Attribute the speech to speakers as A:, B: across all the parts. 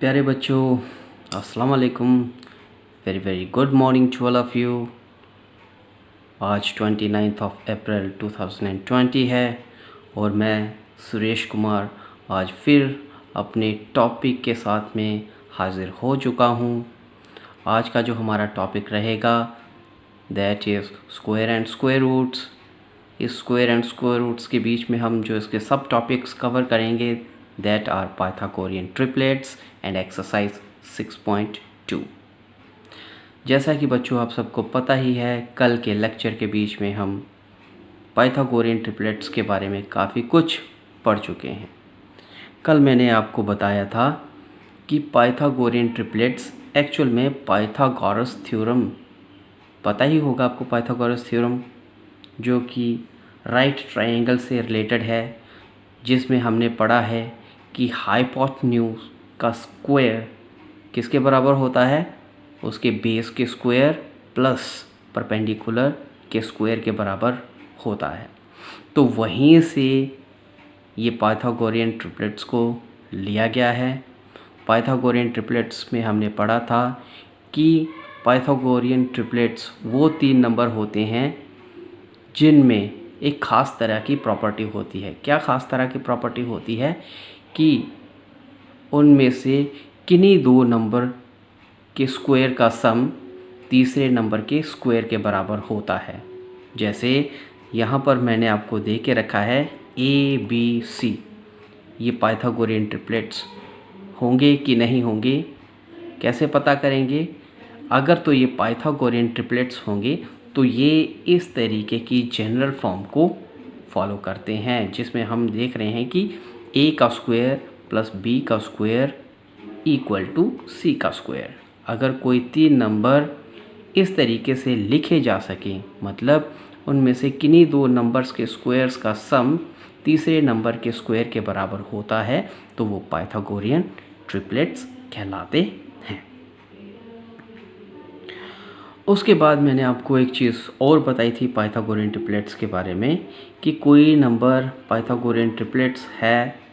A: प्यारे बच्चों, अस्सलाम वालेकुम। Very very good morning to all of you. आज 29 अप्रैल 2020 है और मैं सुरेश कुमार आज फिर अपने टॉपिक के साथ में हाज़िर हो चुका हूँ। आज का जो हमारा टॉपिक रहेगा that is square and square roots. इस स्क्वायर एंड स्क्वायर रूट्स के बीच में हम जो इसके सब टॉपिक्स कवर करेंगे that are Pythagorean triplets and exercise 6.2। जैसा कि बच्चों आप सबको पता ही है, कल के लेक्चर के बीच में हम पाइथागोरियन ट्रिपलेट्स के बारे में काफ़ी कुछ पढ़ चुके हैं। कल मैंने आपको बताया था कि पाइथागोरियन ट्रिपलेट्स एक्चुअल में पाइथागोरस थ्योरम, पता ही होगा आपको पाइथागोरस थ्योरम, जो कि राइट ट्रायंगल से रिलेटेड है, जिसमें हमने पढ़ा है कि हाइपोटेन्यूज का स्क्वायर किसके बराबर होता है, उसके बेस के स्क्वायर प्लस परपेंडिकुलर के स्क्वायर के बराबर होता है। तो वहीं से ये पाइथागोरियन ट्रिपलेट्स को लिया गया है। पाइथागोरियन ट्रिपलेट्स में हमने पढ़ा था कि पाइथागोरियन ट्रिपलेट्स वो 3 नंबर होते हैं जिनमें एक ख़ास तरह की प्रॉपर्टी होती है। क्या ख़ास तरह की प्रॉपर्टी होती है कि उनमें से किन्हीं 2 नंबर के स्क्वायर का सम तीसरे नंबर के स्क्वायर के बराबर होता है। जैसे यहाँ पर मैंने आपको दे के रखा है ABC। ये पाइथागोरियन ट्रिपलेट्स होंगे कि नहीं होंगे, कैसे पता करेंगे? अगर तो ये पाइथागोरियन ट्रिपलेट्स होंगे तो ये इस तरीके की जनरल फॉर्म को फॉलो करते हैं, जिसमें हम देख रहे हैं कि A का स्क्वायर प्लस B का स्क्वायर इक्वल टू C का स्क्वायर। अगर कोई 3 नंबर इस तरीके से लिखे जा सकें, मतलब उनमें से किन्हीं 2 नंबर्स के स्क्वायर्स का सम तीसरे नंबर के स्क्वायर के बराबर होता है, तो वो पाइथागोरियन ट्रिपलेट्स कहलाते हैं। उसके बाद मैंने आपको एक चीज़ और बताई थी पाइथागोरियन ट्रिपलेट्स के बारे में कि कोई नंबर पाइथागोरियन ट्रिपलेट्स है,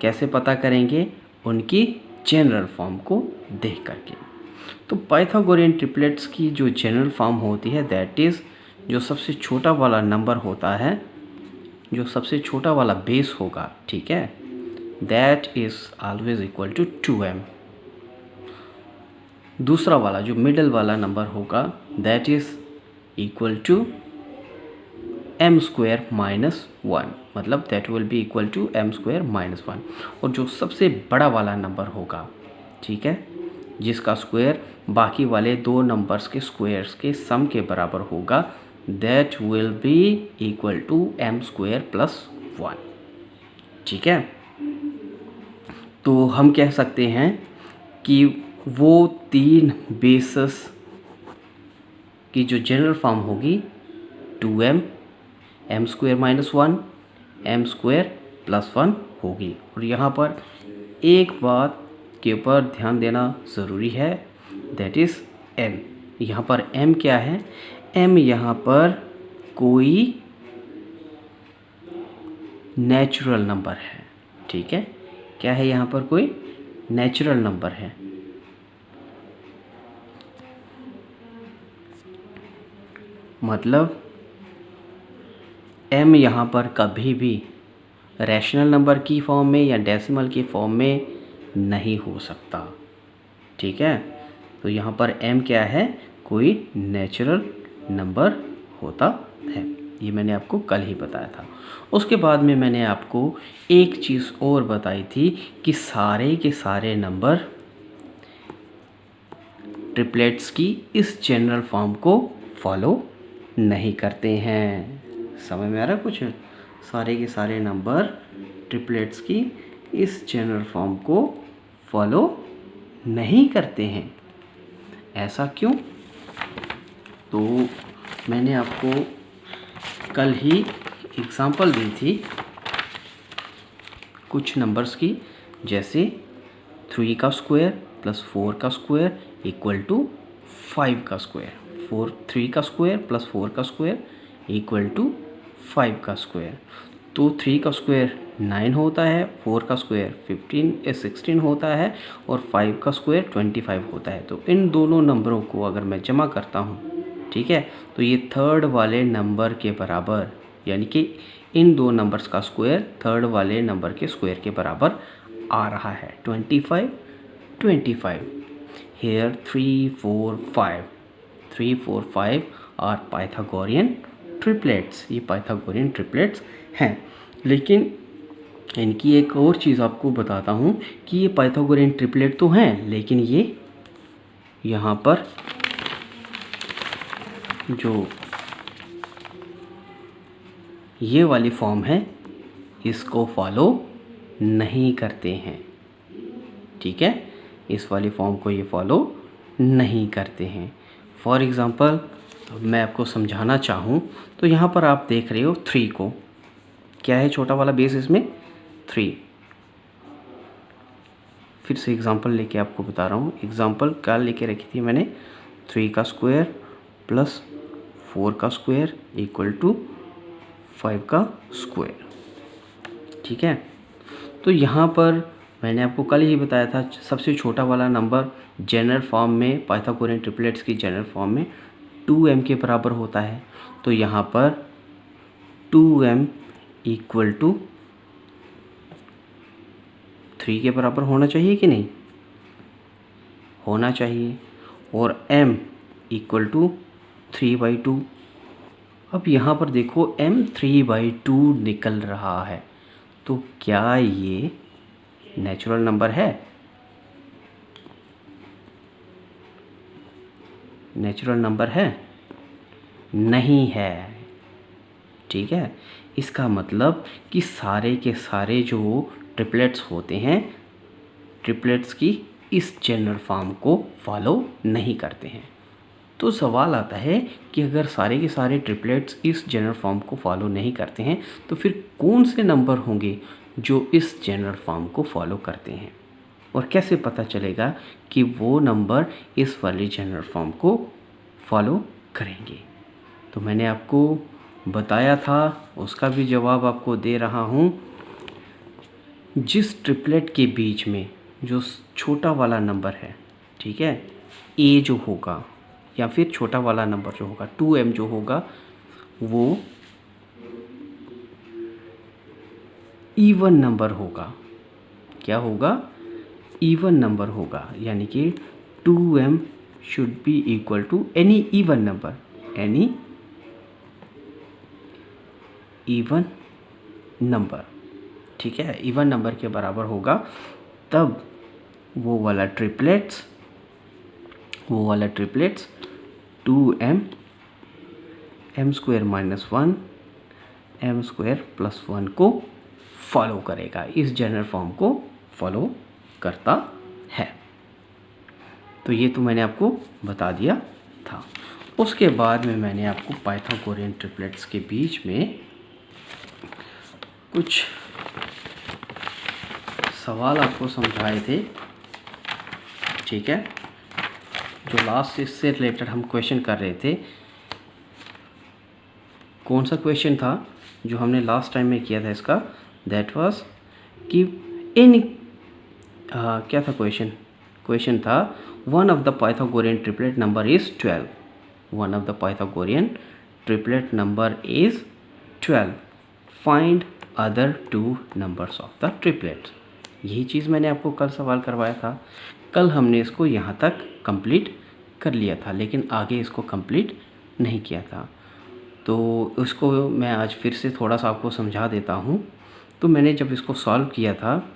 A: कैसे पता करेंगे? उनकी जनरल फॉर्म को देख करके। तो पाइथागोरियन ट्रिपलेट्स की जो जनरल फॉर्म होती है दैट इज़, जो सबसे छोटा वाला नंबर होता है, जो सबसे छोटा वाला बेस होगा, ठीक है, that is always equal to 2m। दूसरा वाला जो मिडल वाला नंबर होगा that is equal to m square minus 1, मतलब that will be equal to m square minus 1। और जो सबसे बड़ा वाला नंबर होगा, ठीक है, जिसका स्क्वायर बाकी वाले 2 नंबर्स के स्क्वायर्स के सम के बराबर होगा, that will be equal to m square plus 1, ठीक है। तो हम कह सकते हैं कि वो 3 बेसिस की जो जनरल फॉर्म होगी 2m, m square minus 1, m square plus 1 होगी। और यहाँ पर एक बात के ऊपर ध्यान देना ज़रूरी है, दैट इज़ m। यहाँ पर m क्या है? m यहाँ पर कोई नेचुरल नंबर है, ठीक है। क्या है? यहाँ पर कोई नेचुरल नंबर है। मतलब m यहाँ पर कभी भी रैशनल नंबर की फॉर्म में या डेसिमल की फॉर्म में नहीं हो सकता, ठीक है। तो यहाँ पर m क्या है? कोई नेचुरल नंबर होता है। ये मैंने आपको कल ही बताया था। उसके बाद में मैंने आपको एक चीज़ और बताई थी कि सारे के सारे नंबर ट्रिपलेट्स की इस जनरल फॉर्म को फॉलो नहीं करते हैं। समझ में आ रहा कुछ? सारे के सारे नंबर ट्रिपलेट्स की इस जनरल फॉर्म को फॉलो नहीं करते हैं। ऐसा क्यों? तो मैंने आपको कल ही एग्जांपल दी थी कुछ नंबर्स की, जैसे 3 का स्क्वायर प्लस 4 का स्क्वायर इक्वल टू 5 का स्क्वायर, 3 का स्क्वायर प्लस 4 का स्क्वायर इक्वल टू 5 का स्क्वायर। तो 3 का स्क्वायर 9 होता है, 4 का स्क्वायर 16 होता है और 5 का स्क्वायर 25 होता है। तो इन दोनों नंबरों को अगर मैं जमा करता हूँ, ठीक है, तो ये थर्ड वाले नंबर के बराबर, यानी कि इन दो नंबर्स का स्क्वायर थर्ड वाले नंबर के स्क्वायर के बराबर आ रहा है। 25 here 3 4 5 आर पाइथागोरियन ट्रिपलेट्स। ये पाइथागोरियन ट्रिपलेट्स हैं। लेकिन इनकी एक और चीज़ आपको बताता हूँ कि ये पाइथागोरियन ट्रिपलेट तो हैं, लेकिन ये यहाँ पर जो ये वाली फॉर्म है इसको फॉलो नहीं करते हैं, ठीक है, इस वाली फॉर्म को ये फॉलो नहीं करते हैं। फॉर एग्ज़ाम्पल मैं आपको समझाना चाहूँ तो यहाँ पर आप देख रहे हो 3 को, क्या है छोटा वाला बेस इसमें 3। फिर से एग्ज़ाम्पल लेके आपको बता रहा हूँ। एग्ज़ाम्पल क्या लेके रखी थी मैंने, 3 का स्क्वायर प्लस 4 का स्क्वायर इक्वल टू 5 का स्क्वायर, ठीक है। तो यहाँ पर मैंने आपको कल ही बताया था सबसे छोटा वाला नंबर जनरल फॉर्म में, पाइथागोरियन ट्रिपलेट्स की जनरल फॉर्म में 2m के बराबर होता है। तो यहाँ पर 2m इक्वल टू 3 के बराबर होना चाहिए कि नहीं, होना चाहिए। और m इक्वल टू 3/2। अब यहाँ पर देखो m 3/2 निकल रहा है, तो क्या ये नेचुरल नंबर है? नेचुरल नंबर है? नहीं है, ठीक है। इसका मतलब कि सारे के सारे जो ट्रिपलेट्स होते हैं, ट्रिपलेट्स की इस जनरल फॉर्म को फॉलो नहीं करते हैं। तो सवाल आता है कि अगर सारे के सारे ट्रिपलेट्स इस जनरल फॉर्म को फॉलो नहीं करते हैं तो फिर कौन से नंबर होंगे जो इस जनरल फॉर्म को फॉलो करते हैं, और कैसे पता चलेगा कि वो नंबर इस वाली जनरल फॉर्म को फॉलो करेंगे। तो मैंने आपको बताया था, उसका भी जवाब आपको दे रहा हूँ। जिस ट्रिपलेट के बीच में जो छोटा वाला नंबर है, ठीक है, ए जो होगा या फिर छोटा वाला नंबर जो होगा 2m जो होगा वो इवन नंबर होगा। क्या होगा? इवन नंबर होगा, यानी कि 2m should be equal to any even number, any even number, ठीक है, इवन नंबर के बराबर होगा। तब वो वाला ट्रिपलेट्स 2m m² - 1 m² + 1 को फॉलो करेगा, इस जनरल फॉर्म को फॉलो करता है। तो ये तो मैंने आपको बता दिया था। उसके बाद में मैंने आपको पाइथागोरियन ट्रिपलेट्स के बीच में कुछ सवाल आपको समझाए थे, ठीक है, जो लास्ट इससे रिलेटेड हम क्वेश्चन कर रहे थे। कौन सा क्वेश्चन था जो हमने लास्ट टाइम में किया था इसका? दैट वाज कि क्या था क्वेश्चन था one of the Pythagorean triplet number is 12। One of the Pythagorean triplet number is 12। Find other 2 numbers of the triplets. यही चीज़ मैंने आपको कल सवाल करवाया था। कल हमने इसको यहाँ तक कंप्लीट कर लिया था, लेकिन आगे इसको कंप्लीट नहीं किया था। तो उसको मैं आज फिर से थोड़ा सा आपको समझा देता हूँ। तो मैंने जब इसको सॉल्व किया था,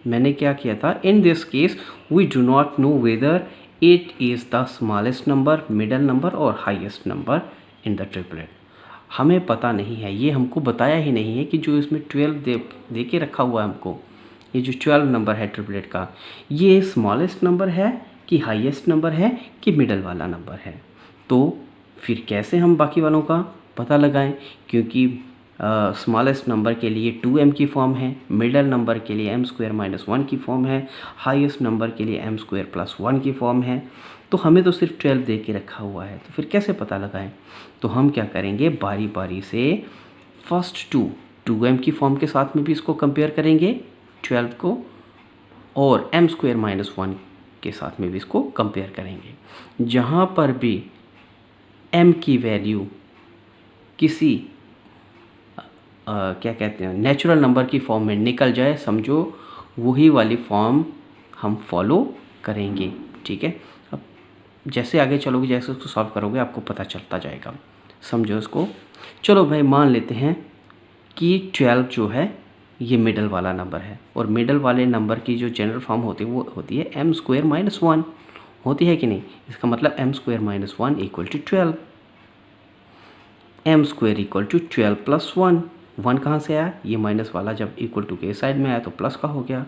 A: मैंने क्या किया था, in this case we do not know whether it is the smallest number, middle number और highest number in the triplet. हमें पता नहीं है, ये हमको बताया ही नहीं है कि जो इसमें 12 दे के रखा हुआ है हमको, ये जो 12 नंबर है ट्रिपलेट का, ये स्मॉलेस्ट नंबर है कि हाईएस्ट नंबर है कि मिडल वाला नंबर है। तो फिर कैसे हम बाकी वालों का पता लगाएं, क्योंकि स्मॉलेस्ट नंबर के लिए 2m की फॉर्म है, मिडल नंबर के लिए m² - 1 की फॉर्म है, हाईएस्ट नंबर के लिए m² + 1 की फॉर्म है। तो हमें तो सिर्फ 12 दे के रखा हुआ है, तो फिर कैसे पता लगाएं? तो हम क्या करेंगे, बारी बारी से फर्स्ट 2 2m की फॉर्म के साथ में भी इसको कंपेयर करेंगे 12 को, और m स्क्वायर माइनस 1 के साथ में भी इसको कंपेयर करेंगे। जहाँ पर भी m की वैल्यू किसी क्या कहते हैं नेचुरल नंबर की फॉर्म में निकल जाए, समझो वही वाली फॉर्म हम फॉलो करेंगे। ठीक है, अब जैसे आगे चलोगे, जैसे उसको सॉल्व करोगे, आपको पता चलता जाएगा। समझो इसको। चलो भाई, मान लेते हैं कि 12 जो है ये मिडल वाला नंबर है, और मिडल वाले नंबर की जो जनरल फॉर्म होती है वो होती है m स्क्वायर माइनस 1, होती है कि नहीं। इसका मतलब m square minus 1 equal to 12, m square equal to 12 plus 1। 1 कहाँ से आया, ये माइनस वाला जब इक्वल टू के साइड में आया तो प्लस का हो गया।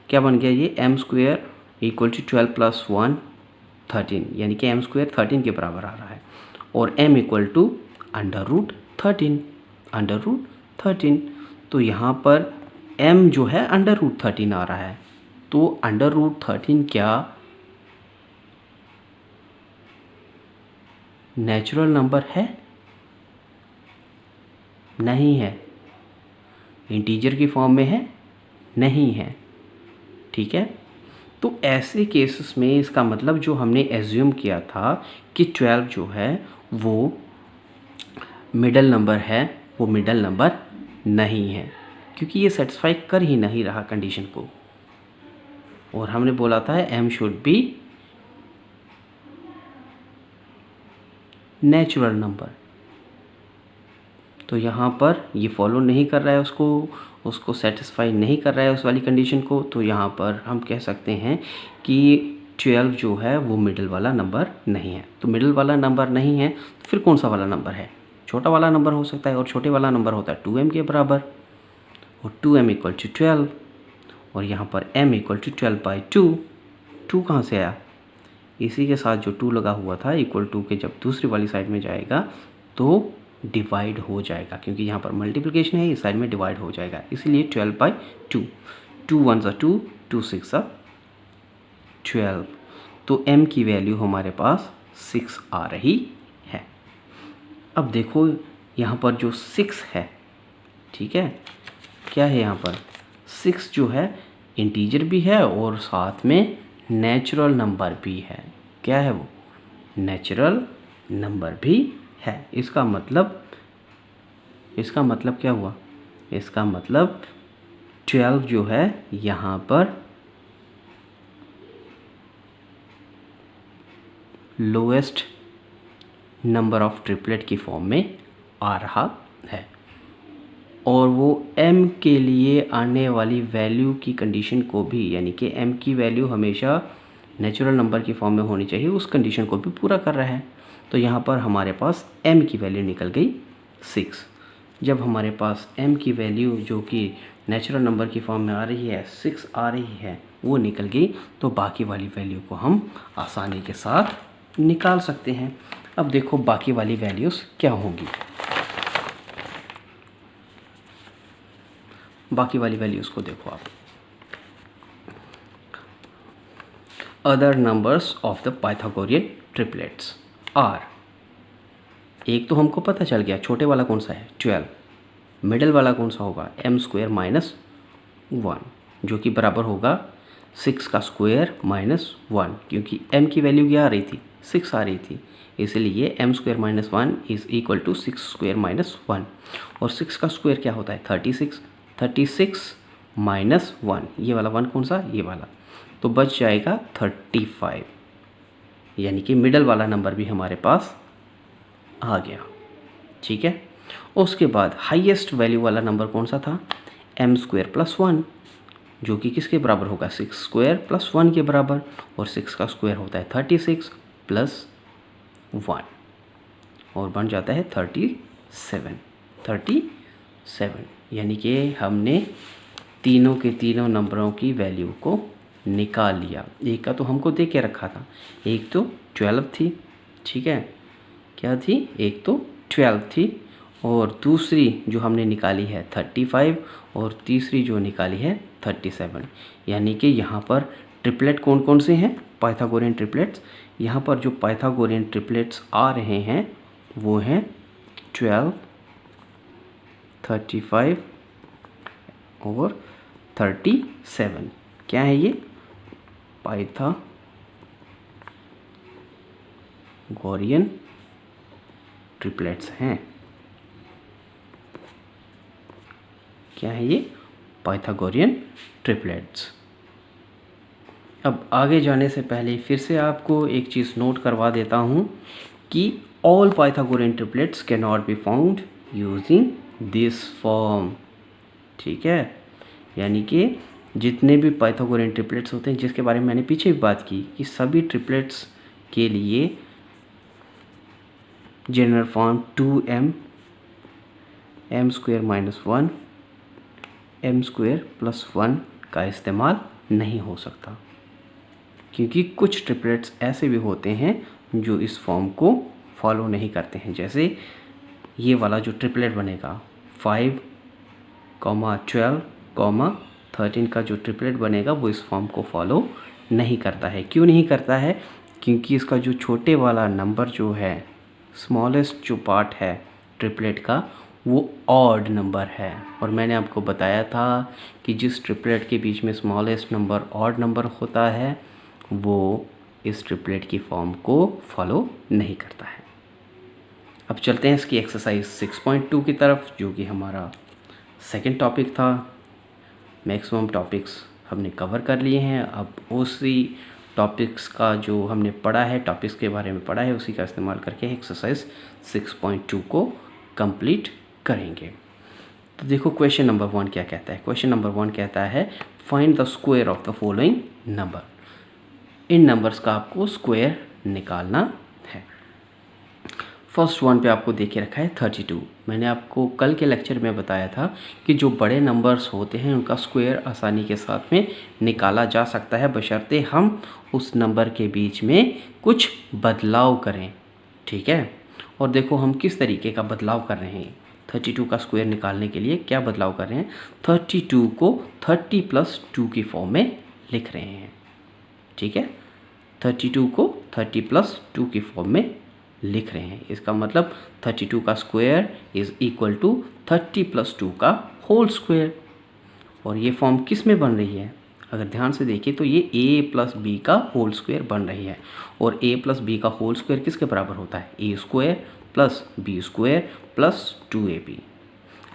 A: क्या बन गया ये, m square equal to 12 plus 1 13, यानी कि m स्क्वायर 13 के बराबर आ रहा है, और m equal to under root 13। तो यहाँ पर m जो है अंडर रूट 13 आ रहा है। तो अंडर रूट 13 क्या नेचुरल नंबर है? नहीं है। इंटीजर की फॉर्म में है? नहीं है। ठीक है, तो ऐसे केसेस में इसका मतलब जो हमने एज्यूम किया था कि 12 जो है वो मिडल नंबर है, वो मिडल नंबर नहीं है, क्योंकि ये सेटिस्फाई कर ही नहीं रहा कंडीशन को। और हमने बोला था m should be natural number, तो यहाँ पर ये फॉलो नहीं कर रहा है, उसको सेटिस्फाई नहीं कर रहा है उस वाली कंडीशन को। तो यहाँ पर हम कह सकते हैं कि 12 जो है वो मिडिल वाला नंबर नहीं है। तो मिडिल वाला नंबर नहीं है तो फिर कौन सा वाला नंबर है? छोटा वाला नंबर हो सकता है, और छोटे वाला नंबर होता है 2m के बराबर, और 2m इक्वल टू 12, और यहाँ पर m इक्वल टू 12/2। 2 कहाँ से आया? इसी के साथ जो 2 लगा हुआ था इक्वल टू के जब दूसरी वाली साइड में जाएगा तो डिवाइड हो जाएगा, क्योंकि यहाँ पर मल्टीप्लिकेशन है, इस साइड में डिवाइड हो जाएगा, इसलिए 12/2। 2 1 2, 2 6 12। तो m की वैल्यू हमारे पास 6 आ रही है। अब देखो यहाँ पर जो 6 है, ठीक है, क्या है यहाँ पर 6 जो है इंटीजर भी है और साथ में नेचुरल नंबर भी है। क्या है वो? नेचुरल नंबर भी है। इसका मतलब क्या हुआ? इसका मतलब 12 जो है यहाँ पर लोएस्ट नंबर ऑफ ट्रिपलेट की फॉर्म में आ रहा है, और वो m के लिए आने वाली वैल्यू की कंडीशन को भी, यानी कि m की वैल्यू हमेशा नेचुरल नंबर की फॉर्म में होनी चाहिए, उस कंडीशन को भी पूरा कर रहा है। तो यहाँ पर हमारे पास m की वैल्यू निकल गई 6। जब हमारे पास m की वैल्यू जो कि नेचुरल नंबर की फॉर्म में आ रही है 6 आ रही है, वो निकल गई, तो बाकी वाली वैल्यू को हम आसानी के साथ निकाल सकते हैं। अब देखो बाकी वाली वैल्यूज़ क्या होंगी। बाकी वाली वैल्यूज़ को देखो आप। Other numbers of the Pythagorean triplets are, एक तो हमको पता चल गया छोटे वाला कौन सा है 12, मिडिल वाला कौन सा होगा m स्क्वायर माइनस 1, जो कि बराबर होगा 6 का स्क्वायर माइनस 1, क्योंकि m की वैल्यू क्या आ रही थी 6 आ रही थी, इसलिए m square minus 1 is equal to 6 square minus 1, और 6 का स्क्वायर क्या होता है 36 माइनस 1, ये वाला 1 कौन सा, ये वाला, तो बच जाएगा 35, यानी कि मिडल वाला नंबर भी हमारे पास आ गया। ठीक है, उसके बाद हाईएस्ट वैल्यू वाला नंबर कौन सा था m स्क्वायर प्लस 1, जो कि किसके बराबर होगा 6 स्क्वायर प्लस 1 के बराबर, और 6 का स्क्वायर होता है 36 प्लस 1, और बन जाता है 37, यानी कि हमने तीनों के तीनों नंबरों की वैल्यू को निकाल लिया। एक का तो हमको दे के रखा था, एक तो 12 थी, ठीक है, क्या थी, एक तो 12 थी, और दूसरी जो हमने निकाली है 35, और तीसरी जो निकाली है 37, यानी कि यहाँ पर ट्रिपलेट कौन कौन से हैं पाइथागोरियन ट्रिपलेट्स। यहाँ पर जो पाइथागोरियन ट्रिपलेट्स आ रहे हैं वो हैं 12, 35 और 37। क्या है ये? पाइथागोरियन ट्रिपलेट्स हैं। क्या है ये? Pythagorean triplets. अब आगे जाने से पहले फिर से आपको एक चीज़ नोट करवा देता हूँ कि all Pythagorean triplets can not be found using this form. ठीक है, यानी कि जितने भी पाइथागोरियन ट्रिपलेट्स होते हैं, जिसके बारे में मैंने पीछे भी बात की कि सभी ट्रिपलेट्स के लिए general form 2m m² - 1 m² + 1 का इस्तेमाल नहीं हो सकता, क्योंकि कुछ ट्रिपलेट्स ऐसे भी होते हैं जो इस फॉर्म को फॉलो नहीं करते हैं। जैसे ये वाला जो ट्रिपलेट बनेगा 5, 12, 13 का जो ट्रिपलेट बनेगा वो इस फॉर्म को फॉलो नहीं करता है। क्यों नहीं करता है? क्योंकि इसका जो छोटे वाला नंबर जो है, स्मॉलेस्ट जो पार्ट है ट्रिपलेट का, वो ऑड नंबर है। और मैंने आपको बताया था कि जिस ट्रिपलेट के बीच में स्मॉलेस्ट नंबर ऑड नंबर होता है वो इस ट्रिपलेट की फॉर्म को फॉलो नहीं करता है। अब चलते हैं इसकी एक्सरसाइज 6.2 की तरफ, जो कि हमारा सेकंड टॉपिक था। मैक्सिमम टॉपिक्स हमने कवर कर लिए हैं। अब उसी टॉपिक्स का जो हमने पढ़ा है, टॉपिक्स के बारे में पढ़ा है, उसी का इस्तेमाल करके एक्सरसाइज 6.2 को कंप्लीट करेंगे। तो देखो क्वेश्चन नंबर 1 क्या कहता है। क्वेश्चन नंबर 1 कहता है find the square of the following number. In numbers का आपको स्क्वायर निकालना है। फर्स्ट वन पे आपको देखे रखा है 32। मैंने आपको कल के लेक्चर में बताया था कि जो बड़े नंबर्स होते हैं उनका स्क्वायर आसानी के साथ में निकाला जा सकता है, बशर्ते हम उस नंबर के बीच में कुछ बदलाव करें। ठीक है, और देखो हम किस तरीके का बदलाव कर रहे हैं। 32 का स्क्वायर निकालने के लिए क्या बदलाव कर रहे हैं? 32 को 30 + 2 की फॉर्म में लिख रहे हैं। ठीक है, 32 को 30 + 2 की फॉर्म में लिख रहे हैं। इसका मतलब 32 का स्क्वायर इज़ इक्वल टू 30 + 2 का होल स्क्वायर। और ये फॉर्म किस में बन रही है? अगर ध्यान से देखिए तो ये a + b का होल स्क्वायर बन रही है। और a + b का होल स्क्वायर किसके बराबर होता है? a² + b² + 2ab।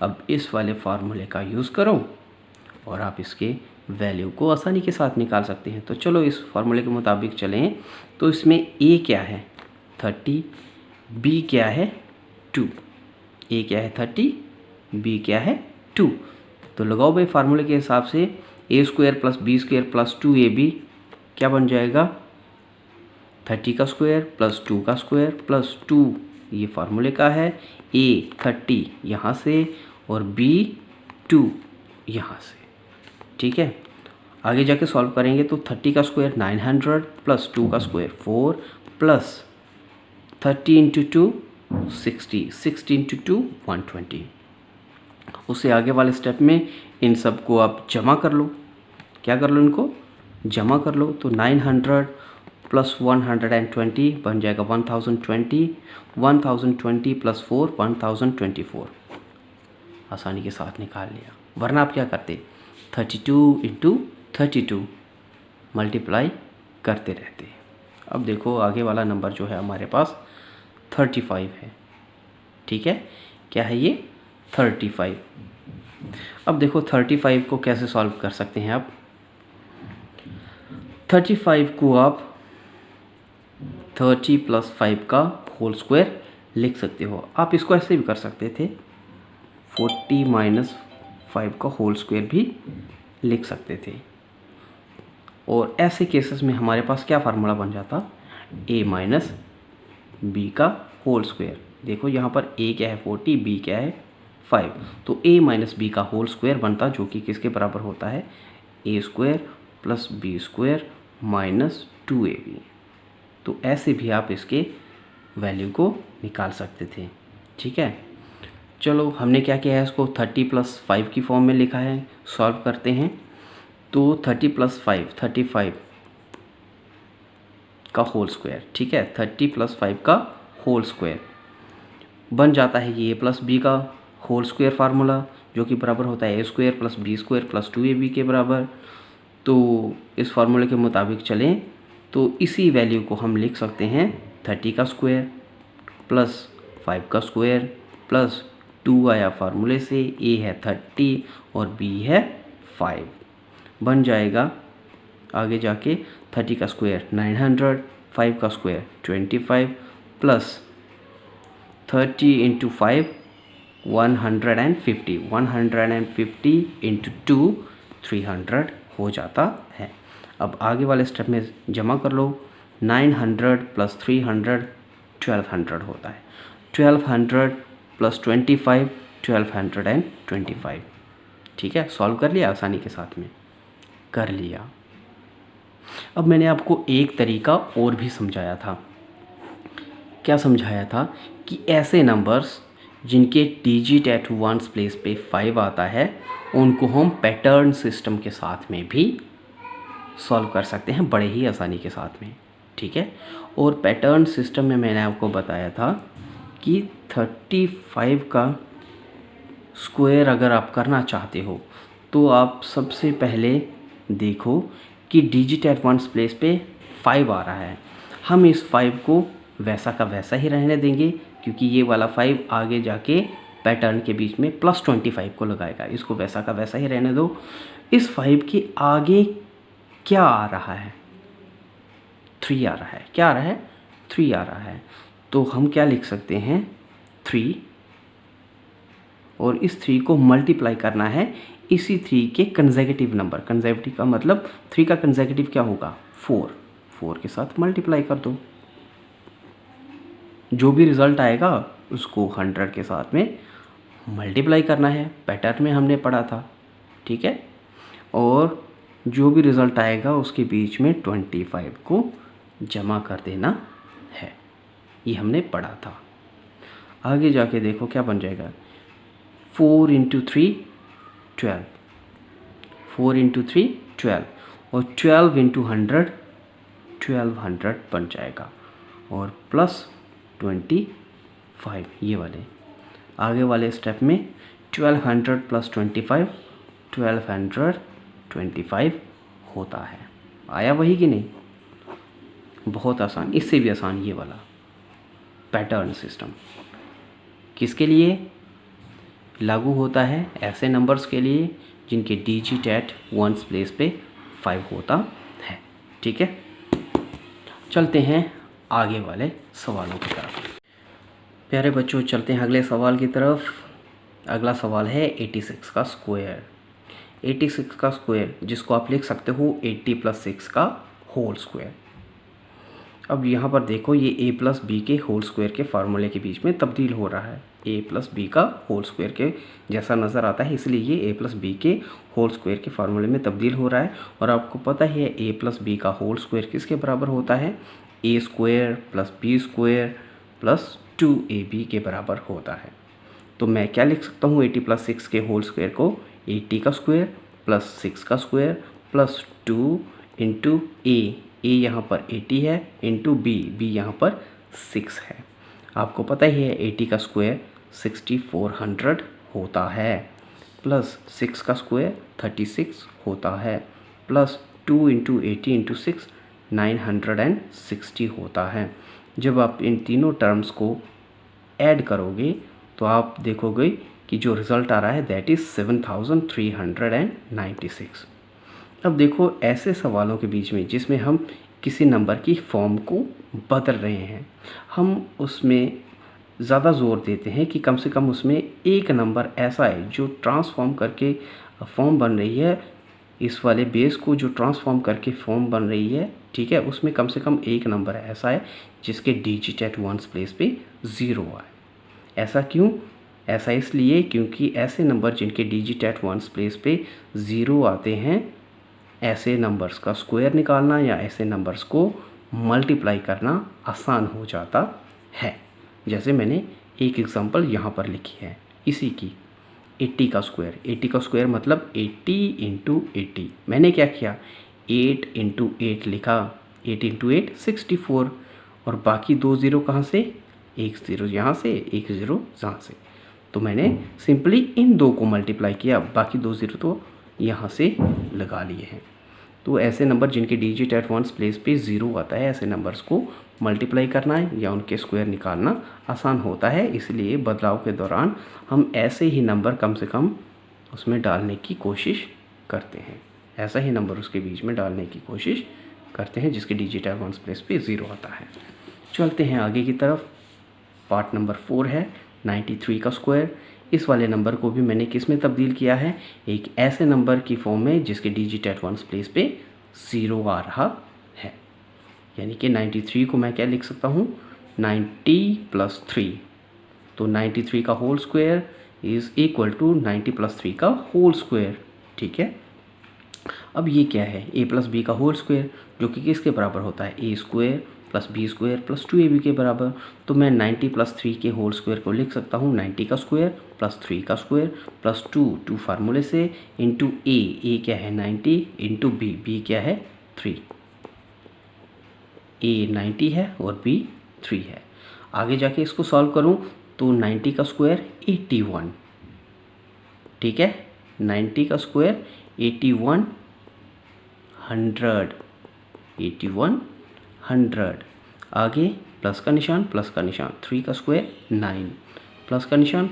A: अब इस वाले फार्मूले का यूज़ करो और आप इसके वैल्यू को आसानी के साथ निकाल सकते हैं। तो चलो इस फार्मूले के मुताबिक चलें। तो इसमें a क्या है? 30, b क्या है? 2। a क्या है? 30, b क्या है? 2। तो लगाओ भाई फार्मूले के हिसाब से a² + b² + 2ab क्या बन जाएगा? 30 का स्क्वायर + 2 का स्क्वायर + 2, ये फार्मूले का है। a 30 यहाँ से और b 2 यहाँ से। ठीक है, आगे जाके सॉल्व करेंगे तो 30 का स्क्वायर 900 + 2 का स्क्वायर 4 + 30 × 2 60, 60 × 2 120। उससे आगे वाले स्टेप में इन सब को आप जमा कर लो। क्या कर लो? इनको जमा कर लो। तो 900 + 120 बन जाएगा 1020, 1020 + 4 1024। आसानी के साथ निकाल लिया। वरना आप क्या करते? 32 × 32 मल्टीप्लाई करते रहते। अब देखो आगे वाला नंबर जो है हमारे पास 35 है। ठीक है, क्या है ये? 35। अब देखो 35 को कैसे सॉल्व कर सकते हैं आप? 35 को आप 30 + 5 का होल स्क्वायर लिख सकते हो। आप इसको ऐसे भी कर सकते थे, 40 - 5 का होल स्क्वायर भी लिख सकते थे। और ऐसे केसेस में हमारे पास क्या फार्मूला बन जाता? a - b का होल स्क्वायर। देखो यहाँ पर a क्या है? 40, b क्या है? 5। तो a - b का होल स्क्वायर बनता, जो कि किसके बराबर होता है? a² + b² - 2ab। तो ऐसे भी आप इसके वैल्यू को निकाल सकते थे। ठीक है, चलो हमने क्या किया है? इसको 30 + 5 की फॉर्म में लिखा है। सॉल्व करते हैं। तो 30 + 5 35 का होल स्क्वायर। ठीक है, 30 + 5 का होल स्क्वायर बन जाता है ये a + b का होल स्क्वायर फार्मूला जो कि बराबर होता है a² + b² + 2ab के बराबर। तो इस फार्मूले के मुताबिक चलें तो इसी वैल्यू को हम लिख सकते हैं 30 का स्क्वायर प्लस 5 का स्क्वायर प्लस 2 आया फार्मूले से, a है 30 और b है 5, बन जाएगा आगे जाके 30 का स्क्वायर 900, 5 का स्क्वायर 25 प्लस 30 × 5 150, 150 × 2 300 हो जाता है। अब आगे वाले स्टेप में जमा कर लो, 900 + 300 1200 होता है, 1200 + 25 1225। ठीक है, सॉल्व कर लिया आसानी के साथ में, कर लिया। अब मैंने आपको एक तरीका और भी समझाया था। क्या समझाया था कि ऐसे नंबर्स जिनके डिजिट एट वंस प्लेस पे 5 आता है उनको हम पैटर्न सिस्टम के साथ में भी सॉल्व कर सकते हैं बड़े ही आसानी के साथ में। ठीक है, और पैटर्न सिस्टम में मैंने आपको बताया था कि 35 का स्क्वायर अगर आप करना चाहते हो तो आप सबसे पहले देखो कि डिजिट एट वंस प्लेस पे 5 आ रहा है। हम इस 5 को वैसा का वैसा ही रहने देंगे क्योंकि ये वाला 5 आगे जाके पैटर्न के बीच में +25 को लगाएगा। इसको वैसा का वैसा ही रहने दो। इस 5 के आगे क्या आ रहा है? 3 आ रहा है। क्या आ रहा है? 3 आ रहा है। तो हम क्या लिख सकते हैं? 3, और इस 3 को मल्टीप्लाई करना है इसी 3 के कंसेक्यूटिव नंबर। कंसेक्यूटिव का मतलब 3 का कंसेक्यूटिव क्या होगा? 4। 4 के साथ मल्टीप्लाई कर दो, जो भी रिज़ल्ट आएगा उसको 100 के साथ में मल्टीप्लाई करना है। पैटर्न में हमने पढ़ा था। ठीक है, और जो भी रिज़ल्ट आएगा उसके बीच में 25 को जमा कर देना है। ये हमने पढ़ा था। आगे जाके देखो क्या बन जाएगा। 4 × 3 12, 4 × 3 12 और 12 × 100 1200 बन जाएगा और प्लस 25 ये वाले। आगे वाले स्टेप में 1200 + 25 1225 होता है। आया वही कि नहीं? बहुत आसान, इससे भी आसान ये वाला पैटर्न सिस्टम किसके लिए लागू होता है? ऐसे नंबर्स के लिए जिनके डिजिट एट वंस प्लेस पे 5 होता है। ठीक है, चलते हैं आगे वाले सवालों की तरफ। प्यारे बच्चों, चलते हैं अगले सवाल की तरफ। अगला सवाल है 86 का स्क्वायर। 86 का स्क्वायर जिसको आप लिख सकते हो 80 + 6 का होल स्क्वायर। अब यहाँ पर देखो ये a + b के होल स्क्वायर के फार्मूले के बीच में तब्दील हो रहा है। a + b का होल स्क्वायर के जैसा नज़र आता है, इसलिए ये a + b के होल स्क्वायर के फार्मूले में तब्दील हो रहा है। और आपको पता ही है a + b का होल स्क्वायर किसके बराबर होता है? a² + b² + 2ab के बराबर होता है। तो मैं क्या लिख सकता हूँ? 80 + 6 के होल स्क्वायर को 80 का स्क्वायर प्लस 6 का स्क्वायर प्लस 2 × a यहाँ पर 80 है इंटू b यहाँ पर 6 है। आपको पता ही है 80 का स्क्वायर 6400 होता है, प्लस 6 का स्क्वायर 36 होता है, प्लस 2 × 80 × 6 960 होता है। जब आप इन तीनों टर्म्स को ऐड करोगे तो आप देखोगे कि जो रिज़ल्ट आ रहा है दैट इज़ 7396। अब देखो ऐसे सवालों के बीच में जिसमें हम किसी नंबर की फॉर्म को बदल रहे हैं, हम उसमें ज़्यादा ज़ोर देते हैं कि कम से कम उसमें एक नंबर ऐसा है जो ट्रांसफॉर्म करके फॉर्म बन रही है, इस वाले बेस को जो ट्रांसफॉर्म करके फॉर्म बन रही है। ठीक है, उसमें कम से कम एक नंबर ऐसा है जिसके डिजिट एट वंस प्लेस पे 0 आए। ऐसा क्यों? ऐसा इसलिए क्योंकि ऐसे नंबर जिनके डिजिट एट वंस प्लेस पे 0 आते हैं, ऐसे नंबर्स का स्क्वायर निकालना या ऐसे नंबर्स को मल्टीप्लाई करना आसान हो जाता है। जैसे मैंने एक एग्जांपल यहाँ पर लिखी है इसी की, 80 का स्क्वायर। 80 का स्क्वायर मतलब 80 × 80। मैंने क्या किया? 8 × 8 लिखा। 8 × 8 64 और बाकी 2 ज़ीरो कहाँ से? एक ज़ीरो यहाँ से, एक ज़ीरो यहाँ से। तो मैंने सिंपली इन दो को मल्टीप्लाई किया, बाकी दो ज़ीरो तो यहाँ से लगा लिए हैं। तो ऐसे नंबर जिनके डिजिट एट वंस प्लेस पे ज़ीरो आता है, ऐसे नंबर्स को मल्टीप्लाई करना है या उनके स्क्वायर निकालना आसान होता है। इसलिए बदलाव के दौरान हम ऐसे ही नंबर कम से कम उसमें डालने की कोशिश करते हैं, ऐसा ही नंबर उसके बीच में डालने की कोशिश करते हैं जिसके डिजिट एट वंस प्लेस पे ज़ीरो आता है। चलते हैं आगे की तरफ। पार्ट नंबर 4 है 93 का स्क्वायर। इस वाले नंबर को भी मैंने किस में तब्दील किया है, एक ऐसे नंबर की फॉर्म में जिसके डिजिट एट वंस प्लेस पे ज़ीरो आ रहा है। यानी कि 93 को मैं क्या लिख सकता हूँ, 90 + 3। तो 93 का whole square is equal to 90 + 3 का होल स्क्वायर। ठीक है, अब ये क्या है, a + b का होल स्क्वायर, जो कि किसके बराबर होता है, a² + b² + 2ab के बराबर। तो मैं 90 + 3 के होल स्क्वायर को लिख सकता हूँ 90 का स्क्वायर + 3 का स्क्वायर + 2 फार्मूले से इंटू a क्या है 90 इंटू b क्या है 3। a 90 है और b 3 है। आगे जाके इसको सॉल्व करूँ तो 90 का स्क्वायर 81। ठीक है, 90 का स्क्वायर 81 100, 81 100। आगे प्लस का निशान 3 का स्क्वायर 9, प्लस का निशान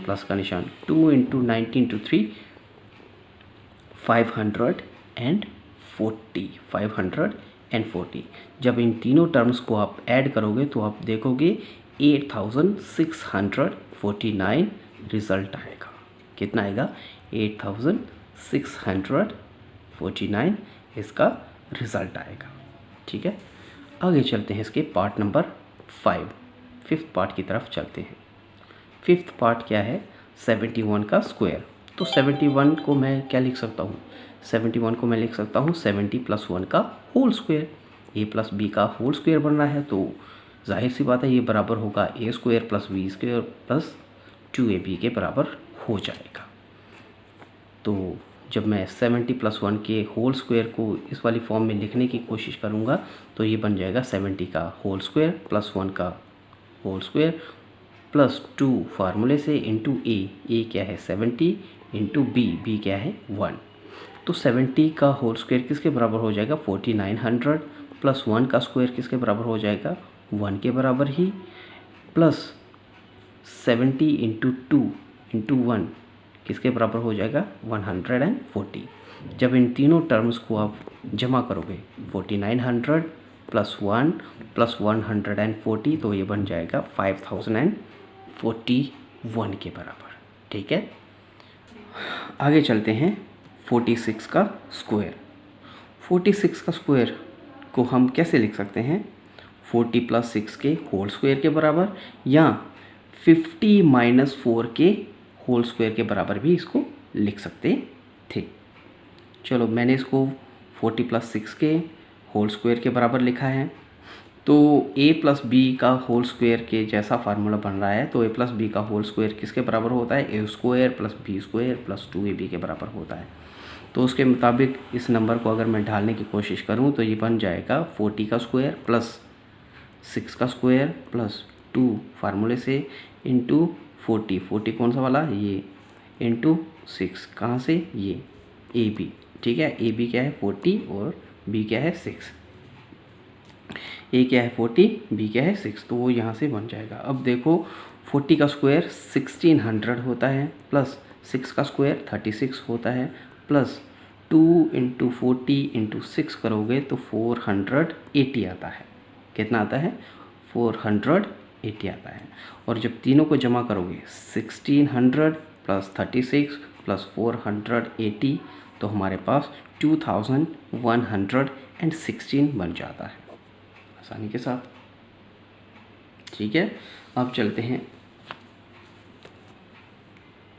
A: 2 × 19 × 3 540। जब इन तीनों टर्म्स को आप ऐड करोगे तो आप देखोगे 8649 रिज़ल्ट आएगा। कितना आएगा, 8649 इसका रिज़ल्ट आएगा। ठीक है, आगे चलते हैं इसके पार्ट नंबर 5, 5th पार्ट की तरफ चलते हैं। 5th पार्ट क्या है, 71 का स्क्वायर। तो 71 को मैं क्या लिख सकता हूँ, 71 को मैं लिख सकता हूँ 70 + 1 का होल स्क्वायर। a + b का होल स्क्वायर बन रहा है तो जाहिर सी बात है ये बराबर होगा a² + b² + 2ab के बराबर हो जाएगा। तो जब मैं 70 + 1 के होल स्क्वायर को इस वाली फॉर्म में लिखने की कोशिश करूँगा तो ये बन जाएगा 70 का होल स्क्वायर + 1 का होल स्क्वायर + 2 फार्मूले से इंटू a क्या है 70 इंटू b क्या है 1। तो 70 का होल स्क्वायर किसके बराबर हो जाएगा 4900 + 1 का स्क्वायर किसके बराबर हो जाएगा 1 के बराबर ही, प्लस 70 इंटू 2 इंटू 1 किसके बराबर हो जाएगा 140। जब इन तीनों टर्म्स को आप जमा करोगे 4900 + 1 + 140 तो ये बन जाएगा 5041 के बराबर। ठीक है, आगे चलते हैं 46 का स्क्वायर। 46 का स्क्वायर को हम कैसे लिख सकते हैं, 40 + 6 के होल स्क्वायर के बराबर या 50 - 4 के होल स्क्वायर के बराबर भी इसको लिख सकते थे। चलो मैंने इसको 40 + 6 के होल स्क्वायर के बराबर लिखा है। तो a + b का होल स्क्वायर के जैसा फार्मूला बन रहा है, तो a + b का होल स्क्वायर किसके बराबर होता है, a² + b² + 2ab के बराबर होता है। तो उसके मुताबिक इस नंबर को अगर मैं ढालने की कोशिश करूं तो ये बन जाएगा 40 का स्क्वायर + 6 का स्क्वायर + 2 फार्मूले से इंटू 40 कौन सा वाला, ये इंटू 6 कहाँ से, ये ab। ठीक है, ab क्या है 40 और b क्या है 6। a क्या है 40, b क्या है 6, तो वो यहाँ से बन जाएगा। अब देखो 40 का स्क्वायर 1600 होता है, प्लस 6 का स्क्वायर 36 होता है, प्लस 2 × 40 × 6 करोगे तो 480 आता है। कितना आता है 480 आता है। और जब तीनों को जमा करोगे 1600 + 36 + 480 तो हमारे पास 2116 बन जाता है आसानी के साथ। ठीक है, अब चलते हैं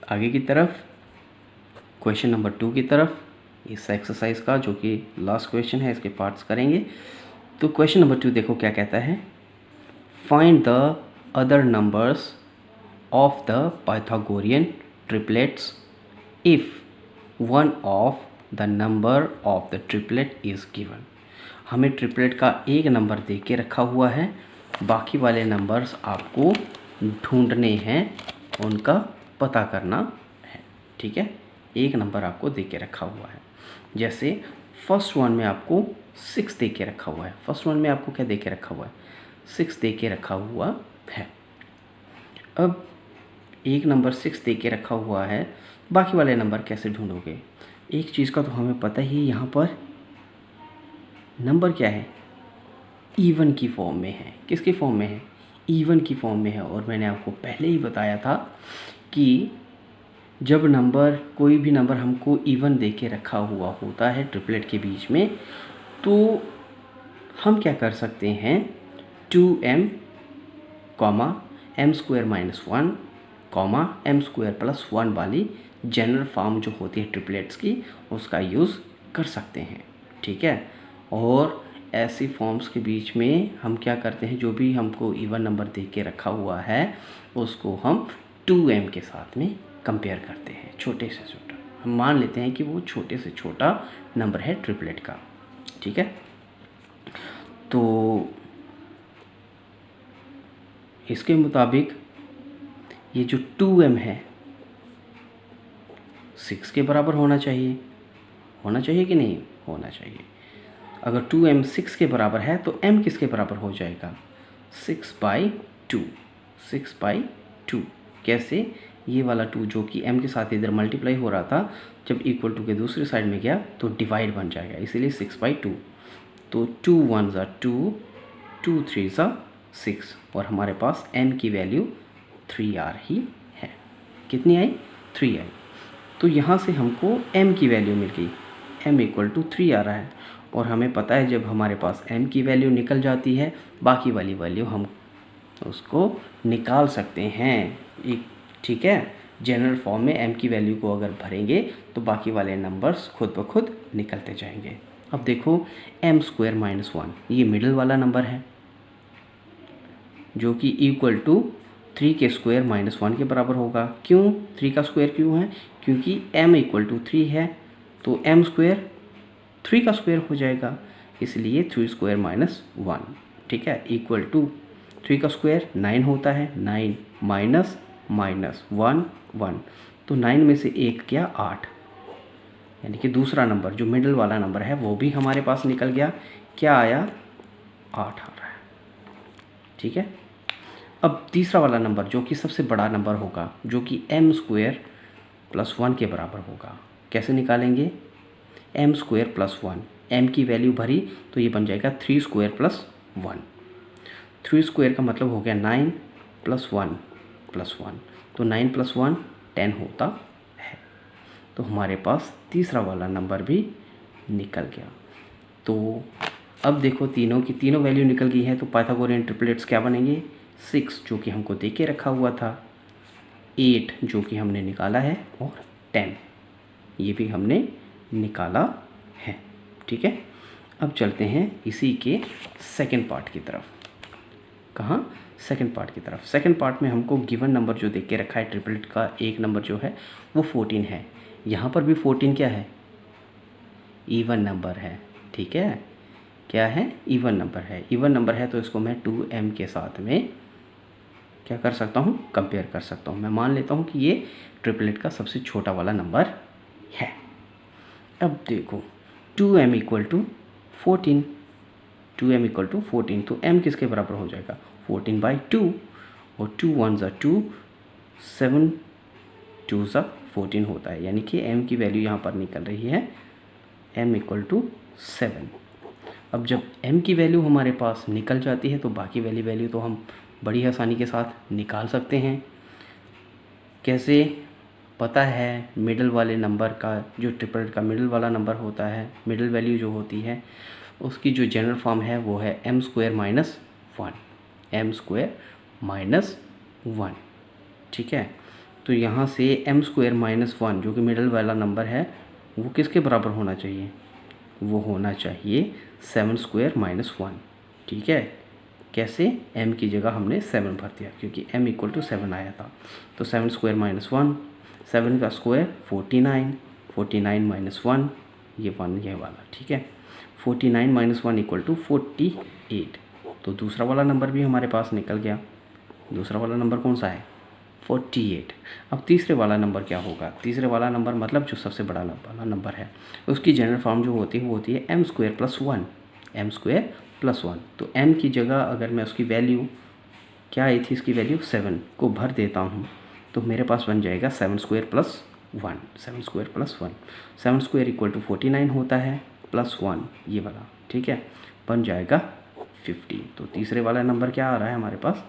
A: आगे की तरफ, क्वेश्चन नंबर 2 की तरफ, इस एक्सरसाइज का जो कि लास्ट क्वेश्चन है, इसके पार्ट्स करेंगे। तो क्वेश्चन नंबर 2 देखो क्या कहता है, find the other numbers of the Pythagorean triplets if one of the number of the triplet is given. हमें ट्रिपलेट का एक नंबर दे के रखा हुआ है, बाकी वाले नंबर्स आपको ढूंढने हैं उनका पता करना है। ठीक है, एक नंबर आपको दे के रखा हुआ है। जैसे फर्स्ट वन में आपको 6 दे के रखा हुआ है। फर्स्ट वन में आपको क्या दे के रखा हुआ है? 6 दे के रखा हुआ है। अब एक नंबर 6 दे के रखा हुआ है, बाकी वाले नंबर कैसे ढूंढोगे? एक चीज़ का तो हमें पता ही, यहाँ पर नंबर क्या है? इवन की फॉर्म में है। किसकी फॉर्म में है? इवन की फॉर्म में है। और मैंने आपको पहले ही बताया था कि जब नंबर, कोई भी नंबर हमको इवन दे के रखा हुआ होता है ट्रिपलेट के बीच में, तो हम क्या कर सकते हैं? 2m m square minus 1 m square plus 1 वाली जनरल फॉर्म जो होती है ट्रिपलेट्स की, उसका यूज़ कर सकते हैं। ठीक है, और ऐसी फॉर्म्स के बीच में हम क्या करते हैं? जो भी हमको इवन नंबर दे के रखा हुआ है उसको हम 2m के साथ में कंपेयर करते हैं, छोटे से छोटा। हम मान लेते हैं कि वो छोटे से छोटा नंबर है ट्रिपलेट का। ठीक है, तो इसके मुताबिक ये जो 2m है 6 के बराबर होना चाहिए। होना चाहिए कि नहीं होना चाहिए? अगर 2m 6 के बराबर है तो m किसके बराबर हो जाएगा? 6/2। 6/2 कैसे? ये वाला 2 जो कि m के साथ इधर मल्टीप्लाई हो रहा था, जब इक्वल टू के दूसरी साइड में गया तो डिवाइड बन जाएगा, इसीलिए 6/2। तो 2 1 2, 2 3 6, और हमारे पास m की वैल्यू 3r ही है। कितनी आई? 3 आई। तो यहाँ से हमको m की वैल्यू मिल गई। m इक्वल टू 3 आ रहा है, और हमें पता है जब हमारे पास m की वैल्यू निकल जाती है, बाकी वाली वैल्यू हम उसको निकाल सकते हैं। एक ठीक है, जनरल फॉर्म में m की वैल्यू को अगर भरेंगे तो बाकी वाले नंबर्स खुद ब खुद निकलते जाएंगे। अब देखो m स्क्वायर माइनस 1, ये मिडिल वाला नंबर है जो कि इक्वल टू 3 के स्क्वायर माइनस 1 के बराबर होगा। क्यों 3 का स्क्वायर क्यों है? क्योंकि m इक्वल टू 3 है, तो m स्क्वायर 3 का स्क्वायर हो जाएगा, इसलिए 3 स्क्वायर माइनस 1। ठीक है, इक्वल टू 3 का स्क्वायर 9 होता है, 9 माइनस माइनस 1 1, तो 9 में से 1 क्या? 8, यानी कि दूसरा नंबर जो मिडिल वाला नंबर है वो भी हमारे पास निकल गया। क्या आया? 8 आ रहा है। ठीक है, अब तीसरा वाला नंबर जो कि सबसे बड़ा नंबर होगा, जो कि m स्क्वायर प्लस 1 के बराबर होगा, कैसे निकालेंगे? m स्क्वायर प्लस 1, m की वैल्यू भरी तो ये बन जाएगा 3 स्क्वायर प्लस 1। 3 स्क्वायर का मतलब हो गया 9 प्लस 1 प्लस 1, तो 9 प्लस 1 10 होता है। तो हमारे पास तीसरा वाला नंबर भी निकल गया। तो अब देखो तीनों की तीनों वैल्यू निकल गई है, तो पाइथागोरियन ट्रिपलेट्स क्या बनेंगे? 6 जो कि हमको दे के रखा हुआ था, 8 जो कि हमने निकाला है, और 10 ये भी हमने निकाला है। ठीक है, अब चलते हैं इसी के सेकंड पार्ट की तरफ। कहाँ? सेकंड पार्ट की तरफ। सेकंड पार्ट में हमको गिवन नंबर जो दे के रखा है ट्रिपलेट का, एक नंबर जो है वो 14 है। यहाँ पर भी 14 क्या है? इवन नंबर है। ठीक है, क्या है? इवन नंबर है। इवन नंबर है तो इसको मैं 2m के साथ में क्या कर सकता हूँ? कंपेयर कर सकता हूँ। मैं मान लेता हूँ कि ये ट्रिपलेट का सबसे छोटा वाला नंबर है। अब देखो 2m equal to 14, 2m equal to 14, तो m किसके बराबर हो जाएगा? 14/2, और 2 1 2, 7 2 14 होता है, यानी कि m की वैल्यू यहाँ पर निकल रही है m इक्वल टू 7। अब जब m की वैल्यू हमारे पास निकल जाती है तो बाकी वाली वैल्यू तो हम बड़ी आसानी के साथ निकाल सकते हैं। कैसे? पता है मिडिल वाले नंबर का, जो ट्रिपलेट का मिडिल वाला नंबर होता है, मिडिल वैल्यू जो होती है उसकी जो जनरल फॉर्म है वो है m square minus 1, m square minus 1। ठीक है, तो यहाँ से m स्क्वायर माइनस 1 जो कि मिडिल वाला नंबर है वो किसके बराबर होना चाहिए? वो होना चाहिए 7 स्क्वायर माइनस 1। ठीक है, कैसे? m की जगह हमने 7 भर दिया क्योंकि m इक्वल टू 7 आया था, तो 7 स्क्वायर माइनस 1, 7 का स्क्वायर 49, 49 माइनस 1 ये 1 ये वाला। ठीक है, 49 माइनस 1 इक्वल टू 48, तो दूसरा वाला नंबर भी हमारे पास निकल गया। दूसरा वाला नंबर कौन सा है? 48। अब तीसरे वाला नंबर क्या होगा? तीसरे वाला नंबर मतलब जो सबसे बड़ा वाला नंबर है, उसकी जनरल फॉर्म जो होती है वो होती है m square plus 1, m square plus 1। तो m की जगह अगर मैं उसकी वैल्यू, क्या आई थी इसकी वैल्यू, 7 को भर देता हूँ, तो मेरे पास बन जाएगा 7 square plus 1, 7 square plus 1, 7 square equal to 49 होता है, प्लस 1 ये वाला, ठीक है, बन जाएगा 50। तो तीसरे वाला नंबर क्या आ रहा है हमारे पास,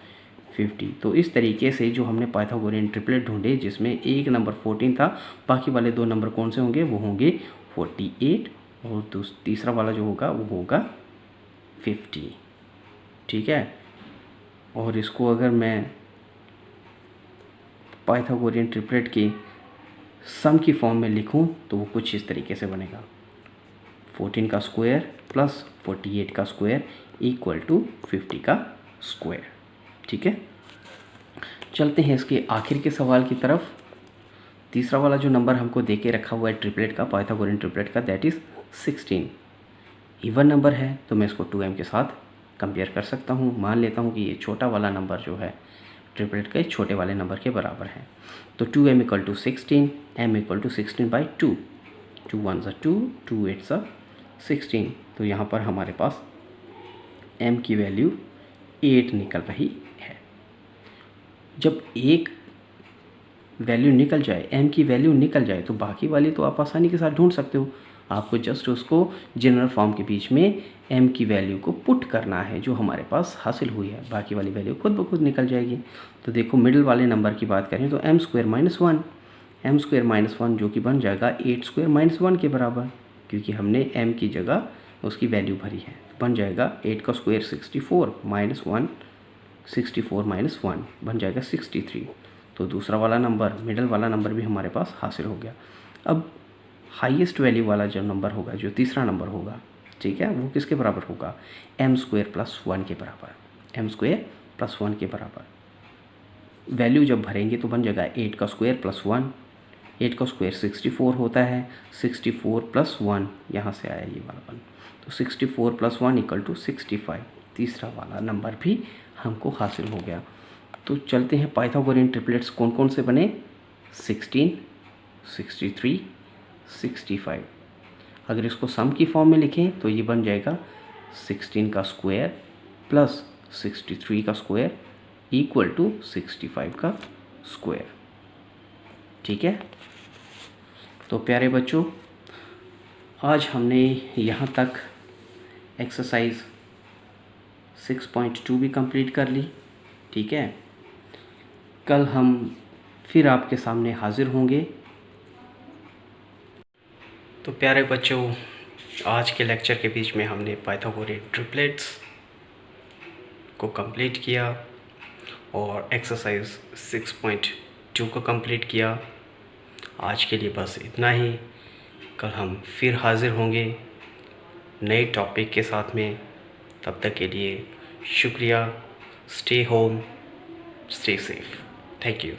A: 50। तो इस तरीके से जो हमने पाइथागोरियन ट्रिपलेट ढूंढे, जिसमें एक नंबर 14 था, बाकी वाले दो नंबर कौन से होंगे, वो होंगे 48 और तीसरा वाला जो होगा वो होगा 50, ठीक है। और इसको अगर मैं पाइथागोरियन ट्रिपलेट की सम की फॉर्म में लिखूं तो वो कुछ इस तरीके से बनेगा, 14 का स्क्वायर प्लस 48 का स्क्वायर इक्वल टू 50 का स्क्वायर, ठीक है। चलते हैं इसके आखिर के सवाल की तरफ। तीसरा वाला जो नंबर हमको दे के रखा हुआ है ट्रिपलेट का, पाइथागोरियन ट्रिपलेट का, दैट इज़ 16। इवन नंबर है तो मैं इसको 2m के साथ कंपेयर कर सकता हूँ। मान लेता हूँ कि ये छोटा वाला नंबर जो है ट्रिपलेट के छोटे वाले नंबर के बराबर है। तो 2m equal to 16, m equal to 16 by 2, 2 1 2, 2 8 16। तो यहाँ पर हमारे पास m की वैल्यू 8 निकल रही है। जब एक वैल्यू निकल जाए, m की वैल्यू निकल जाए, तो बाकी वाली तो आप आसानी के साथ ढूंढ सकते हो। आपको जस्ट उसको जनरल फॉर्म के बीच में m की वैल्यू को पुट करना है जो हमारे पास हासिल हुई है, बाकी वाली वैल्यू खुद ब खुद निकल जाएगी। तो देखो मिडिल वाले नंबर की बात करें तो m square minus 1, m square minus 1 जो कि बन जाएगा 8 स्क्वायर माइनस 1 के बराबर, क्योंकि हमने m की जगह उसकी वैल्यू भरी है। बन जाएगा 8 का स्क्वायर 64 माइनस 1, 64 माइनस 1 बन जाएगा 63। तो दूसरा वाला नंबर, मिडल वाला नंबर भी हमारे पास हासिल हो गया। अब हाईएस्ट वैल्यू वाला जो नंबर होगा, जो तीसरा नंबर होगा, ठीक है, वो किसके बराबर होगा, m स्क्वायर प्लस 1 के बराबर, m स्क्वायर प्लस 1 के बराबर। वैल्यू जब भरेंगे तो बन जाएगा 8 का स्क्वायर प्लस 1, 8 का स्क्वायर 64 होता है, 64 प्लस 1 यहाँ से आया ये वाला वन, तो 64 प्लस 1 इक्वल टू 65। तीसरा वाला नंबर भी हमको हासिल हो गया। तो चलते हैं पाइथागोरियन ट्रिपलेट्स कौन कौन से बने, 16, 63, 65। अगर इसको सम की फॉर्म में लिखें तो ये बन जाएगा 16 का स्क्वायर प्लस 63 का स्क्वायर इक्वल टू 65 का स्क्वायर, ठीक है। तो प्यारे बच्चों, आज हमने यहाँ तक एक्सरसाइज 6.2 भी कंप्लीट कर ली, ठीक है। कल हम फिर आपके सामने हाजिर होंगे। तो प्यारे बच्चों, आज के लेक्चर के बीच में हमने पाइथागोरियन ट्रिपलेट्स को कंप्लीट किया और एक्सरसाइज 6.2 को कंप्लीट किया। आज के लिए बस इतना ही। कल हम फिर हाजिर होंगे नए टॉपिक के साथ में। तब तक के लिए शुक्रिया। Stay home, stay safe. Thank you.